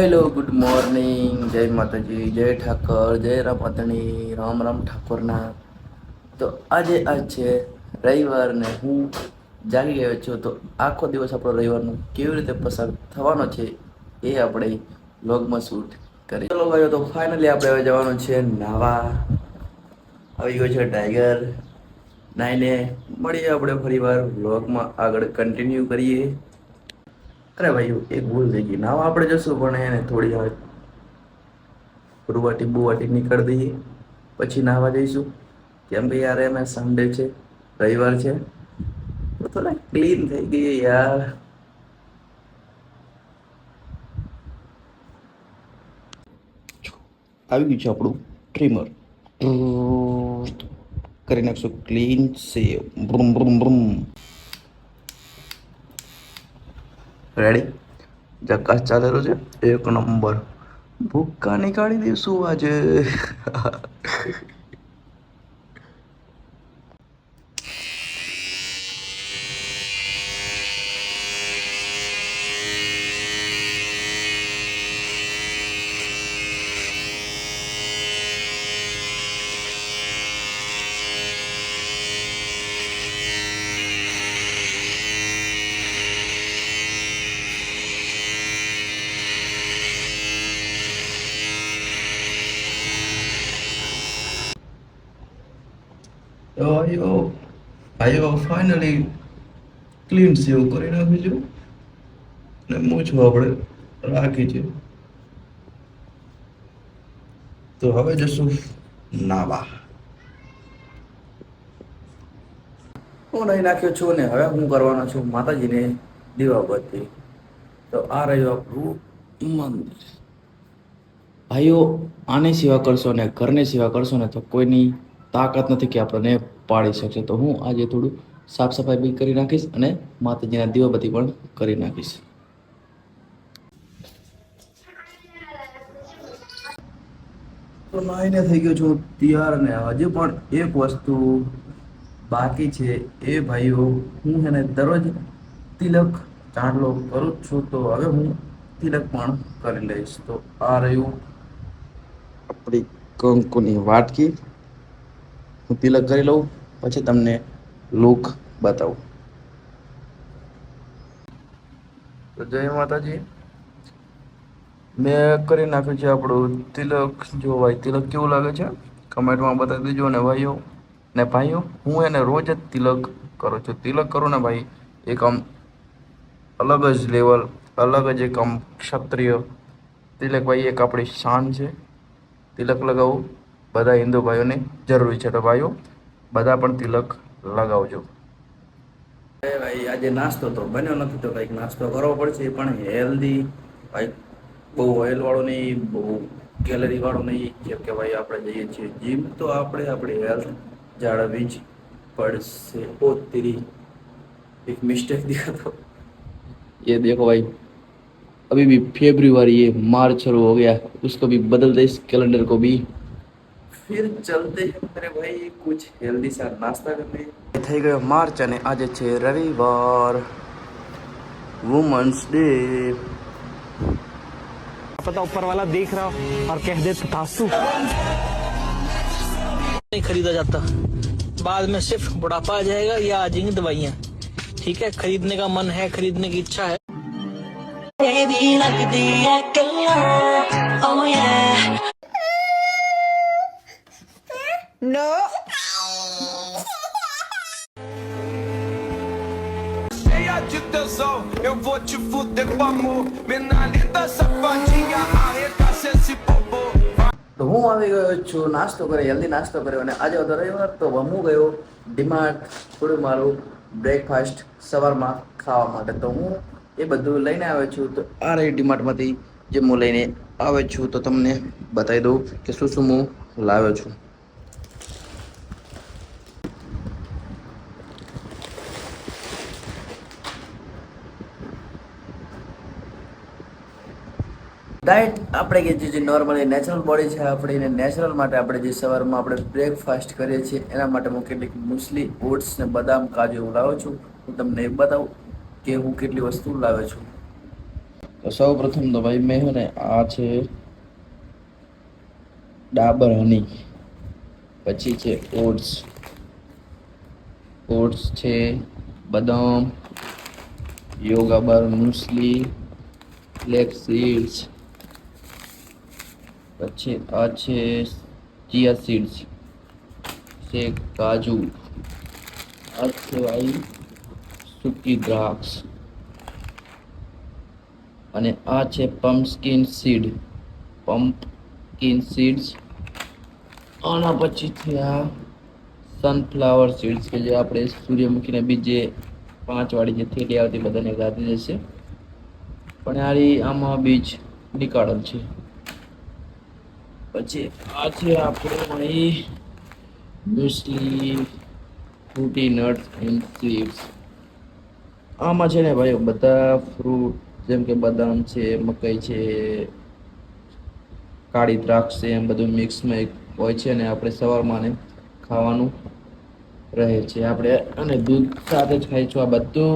Hello good morning, જય માતાજી, જય ઠાકર, જય રામાતણી, રામ રામ ઠાકોરના. તો આજ છે રવિવાર ને હું જાગી ગયો છું. તો આખો દિવસ આપણો રવિવારનો કેવી રીતે પસાર થવાનો છે એ આપણે વ્લોગમાં શૂટ કરી. ચલો ભાઈઓ, તો ફાઇનલી આપણે હવે જવાનું છે નાવા. આવી ગયો છે ટાઈગર. નાઈને મળીએ આપણે ફરીવાર વ્લોગમાં આગળ કન્ટિન્યુ કરીએ. અરે ભાઈ, એક ભૂલ થઈ ગઈ. નાવા આપણે જશું પણ એને થોડી હવે રૂવાટી બુવાટી નીકળી દઈએ પછી નાવા જઈશું. કેમ કે યાર એમ સન્ડે છે, રવિવાર છે, તો થોડા ક્લીન થઈ ગઈએ યાર. આવી ગયું છે આપણું ટ્રીમર. કરી નાખશું ક્લીન સેવ. બ્રુમ બ્રુમ બ્રુમ. રેડી? જકાસ ચાલેલો છે, એક નંબર. ભૂક્કા નીકાળી દઈશું આજે. તો ભાઈઓ ફાઇનલી ક્લીન સેવ કરી નાખ્યું છે અને મૂછું આપણે રાખી છે. તો હવે જશું નાવા. હું નહીં નાખ્યો છું ને હવે હું કરવાનો છું માતાજીને દીવાબત્તી. તો આ રહ્યું આપણું મંદિર. ભાઈઓ, આની સેવા કરશો ને ઘરની સેવા કરશો ને તો કોઈની તાકાત નથી કે આપણને પાડી શકશે. તો હું આજે થોડું સાફ સફાઈ બી કરી નાખીશ અને માતાજીના દીવાબત્તી પણ કરી નાખીશ. તો નાઈને થઈ ગયો છું તૈયાર ને હજી પણ એક વસ્તુ બાકી છે. એ ભાઈઓ, હું એને દરરોજ તિલક ચાંદલો કરું જ છું, તો હવે હું તિલક પણ કરી લઈશ. તો આ રહ્યું આપણી કંકુની વાટકી. હું તિલક કરી લઉં પછી તમને લુક બતાવું. તો જય માતાજી. મેં કરી નાખ્યું છે આપણું તિલક. જો ભાઈ તિલક કેવું લાગે છે કમેન્ટમાં બતાવી દેજો. ને ભાઈઓ ને ભાઈઓ, હું એને રોજ જ તિલક કરું છું. તિલક કરું ને ભાઈ, એક આમ અલગ જ લેવલ, અલગ જ એક આમ ક્ષત્રિય તિલક ભાઈ એક આપણી શાન છે. તિલક લગાવવું બધા હિન્દુ ભાઈઓને જરૂરી છે. તો ભાઈઓ બધા પણ તિલક લગાવજો. ભાઈ આજે નાસ્તો તો બન્યો નથી, તો કંઈક નાસ્તો કરવો પડશે, પણ હેલ્ધી ભાઈ. બહુ ઓઇલ વાળો નહીં, બહુ કેલરી વાળો નહીં. જેમ કે ભાઈ આપણે જઈએ છીએ જીમ, તો આપણે આપણી હેલ્થ જાળવવી જ પડશે. ओ तेरी एक मिस्टेक दिया तो ये देखो भाई, अभी भी फरवरी ये मार्च शुरू हो गया, उसको भी बदल दे इस कैलेंडर को भी. फिर चलते हैं मेरे भाई कुछ हेल्दी सा नाश्ता करने. થઈ ગયો માર્ચ અને આજે છે રવિવાર, વુમન્સ ડે. पता ऊपर वाला देख रहा और कह दे तथास्तु। नहीं खरीदा जाता, बाद में सिर्फ बुढ़ापा आ जाएगा या आ जाएंगी दवाइयाँ. ठीक है, खरीदने का मन है, खरीदने की इच्छा है. No. De tesão, eu vou te fuder com amor. Menina safadinha, arregaça esse popô. તો હું આવી ગયો છું નાસ્તો કરી, જલ્દી નાસ્તો કર્યો. અને આજે હતો રવિવાર, તો હું ગયો ડીમાર્ટ થોડું મારું બ્રેકફાસ્ટ સવારમાં ખાવા માટે. તો હું એ બધું લઈને આવ્યો છું. તો આ રહી ડીમાર્ટમાંથી જે હું લઈને આવ્યો છું, તો તમને બતાવી દઉં કે શું શું હું લાવ્યો છું. ડાયટ આપણે કે જે નોર્મલી નેચરલ બોડી છે આપણી, ને નેચરલ માટે આપણે જે સવારમાં આપણે બ્રેકફાસ્ટ કરીએ છીએ એના માટે હું કેટલીક મુસલી, ઓટ્સ ને બદામ, કાજુ એવું લાવ્યો છું. હું તમને એ બતાવું કે હું કેટલી વસ્તુ લાવ્યો છું. તો સૌ પ્રથમ તો ભાઈ મેં હે ને આ છે ડાબર હની, પછી છે ઓટ્સ છે, બદામ, યોગા બાર મુસલી, ફ્લેક્સ સીડ્સ, પછી આ છે ચિયા સીડ્સ છે, કાજુ, આ છે ભાઈ સૂકી દ્રાક્ષ, અને આ છે પમ્પકિન સીડ્સ. આના પછીથી આ સનફ્લાવર સીડ્સ કે જે આપણે સૂર્યમુખીના બીજ જે 5 વાળી જે થેલી આવતી બધાને ગાતી જશે, પણ આમાં બીજ નીકાળેલ છે. પછી આ છે આપણે ભાઈ મ્યુસલી ફ્રૂટી નટ્સ એન્ડ સીડ્સ. આમાં છે ને ભાઈ બધા ફ્રૂટ જેમ કે બદામ છે, મકાઈ છે, કાળી દ્રાક્ષ છે, એમ બધું મિક્સમાં એક હોય છે ને આપણે સવારમાં ને ખાવાનું રહે છે. આપણે અને દૂધ સાથે જ ખાઈશું. આ બધું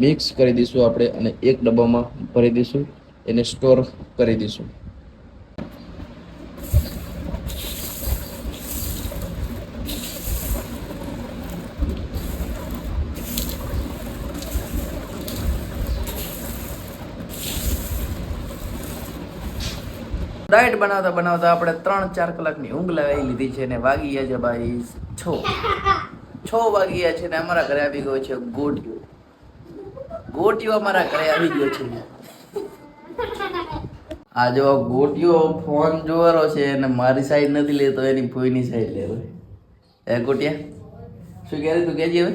મિક્સ કરી દઈશું આપણે અને એક ડબ્બામાં ભરી દઈશું, એને સ્ટોર કરી દઈશું. ડાયટ બનાવતા બનાવતા આપણે 3-4 કલાકની ઊંઘ લગાવી લીધી છે ને વાગી ગયા છે ભાઈ 6 વાગી ગયા છે ને અમારા ઘરે આવી ગયો છે ગોટિયો અમારા ઘરે આવી ગયો છે. આ જો ગોટિયો ફોન જોવાનો છે અને મારી સાઈડ નથી લેતો, એની ફોઈની સાઈડ લેવો. એ ગોટિયા શું કહે તું કહેજે હવે.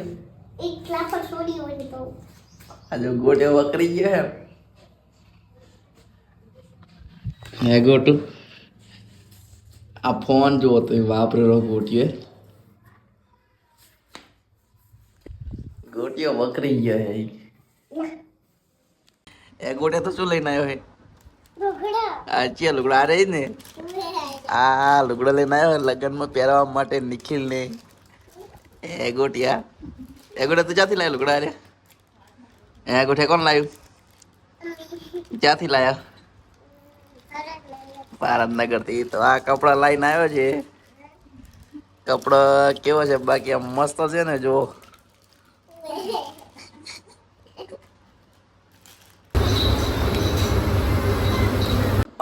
આ જો ગોટિયો વકરી ગયો હે. હે ગોટુ, આ ફોન જોવો તો વાપરેલો ગોટિયો વકરી ગયો હે. એ ગોટે તો શું લઈને આવ્યો હે? આ લુગડા આ રહી ને, આ લુગડા લઈને આવ્યો લગ્નમાં પહેરવા માટે નિખિલ ને. એ ગોટિયા તું ક્યાંથી લાવ્યો લુગડા રે? એ ગોઠે કોણ લાવ્યું? ક્યાંથી લાયા? પારદનગર થી. તો આ કપડા લઈને આવ્યો છે. કપડો કેવો છે બાકી આમ મસ્ત છે ને, જો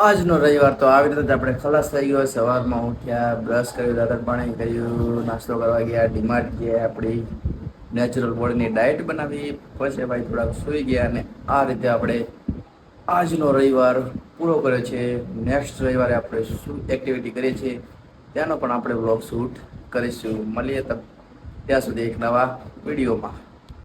આજનો રવિવાર તો આવી રીતે જ આપણે ખલાસ થઈ ગયો. સવારમાં ઉઠ્યા, બ્રશ કર્યું, દાંતણ પાણી કર્યું, નાસ્તો કરવા ગયા, ડીમાર્ટ ગયા, આપણી નેચરલ બોડીની ડાયટ બનાવી, પછી ભાઈ થોડાક સૂઈ ગયા. અને આ રીતે આપણે આજનો રવિવાર પૂરો કર્યો છે. નેક્સ્ટ રવિવારે આપણે શું એક્ટિવિટી કરીએ છીએ ત્યાંનો પણ આપણે વ્લોગ શૂટ કરીશું. મળીએ ત્યાં સુધી એક નવા વિડીયોમાં.